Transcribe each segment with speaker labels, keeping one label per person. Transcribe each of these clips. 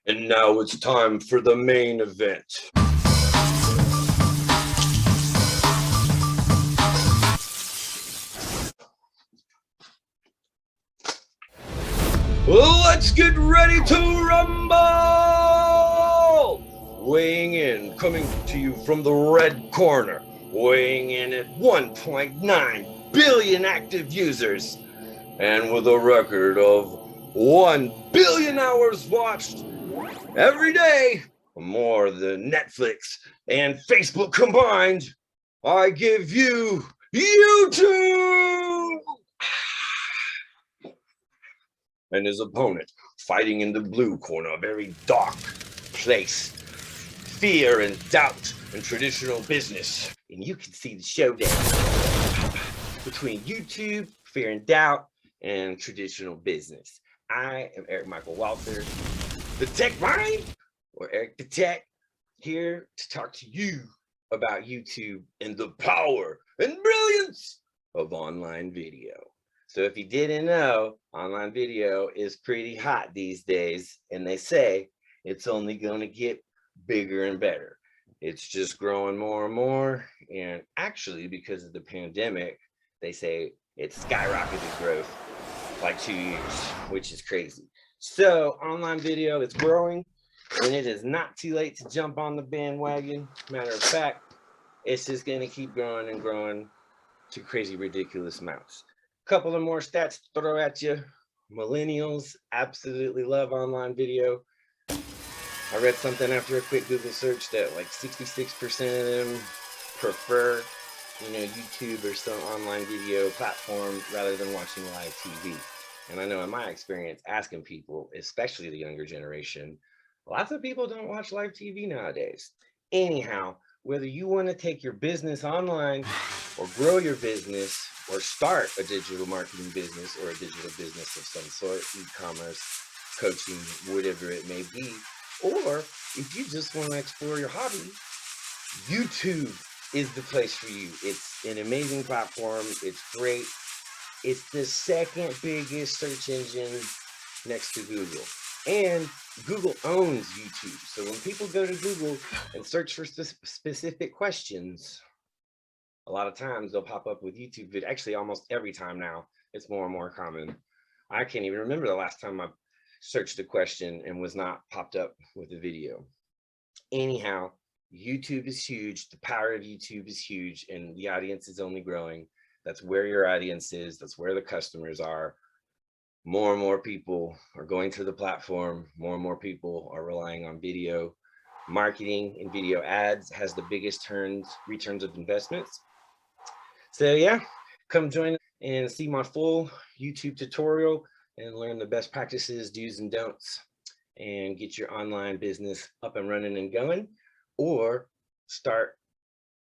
Speaker 1: And now it's time for the main event. Let's get ready to rumble! Weighing in, coming to you from the red corner, weighing in at 1.9 billion active users, and with a record of 1 billion hours watched every day, more than Netflix and Facebook combined, I give you YouTube! And his opponent, fighting in the blue corner, a very dark place, fear and doubt and traditional business. And you can see the showdown between YouTube, fear and doubt, and traditional business. I am Eric Michael Walter, the Tech Mind, or Eric the Tech, here to talk to you about YouTube and the power and brilliance of online video. So if you didn't know, online video is pretty hot these days, and they say it's only going to get bigger and better. It's just growing more and more, and actually because of the pandemic, they say it's skyrocketed growth like 2 years, which is crazy. So online video is growing, and it is not too late to jump on the bandwagon. Matter of fact, it's just going to keep growing and growing to crazy, ridiculous amounts. Couple of more stats to throw at you. Millennials absolutely love online video. I read something after a quick Google search that like 66% of them prefer, YouTube or some online video platform rather than watching live TV. And I know in my experience asking people, especially the younger generation, lots of people don't watch live TV nowadays. Anyhow, whether you want to take your business online or grow your business or start a digital marketing business or a digital business of some sort, e-commerce, coaching, whatever it may be, or if you just want to explore your hobby, YouTube is the place for you. It's an amazing platform. It's great. It's the second biggest search engine next to Google. And Google owns YouTube. So when people go to Google and search for specific questions, a lot of times they'll pop up with YouTube video. Actually, almost every time now, it's more and more common. I can't even remember the last time I searched a question and was not popped up with a video. Anyhow, YouTube is huge. The power of YouTube is huge, and the audience is only growing. That's where your audience is. That's where the customers are. More and more people are going to the platform. More and more people are relying on video. Marketing and video ads has the biggest returns of investments. So yeah, come join and see my full YouTube tutorial and learn the best practices, do's and don'ts, and get your online business up and running and going, or start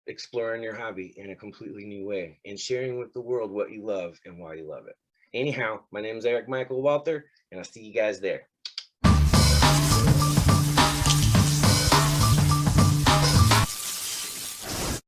Speaker 1: exploring your hobby in a completely new way and sharing with the world what you love and why you love it. Anyhow, my name is Eric Michael Walter, and I'll see you guys there.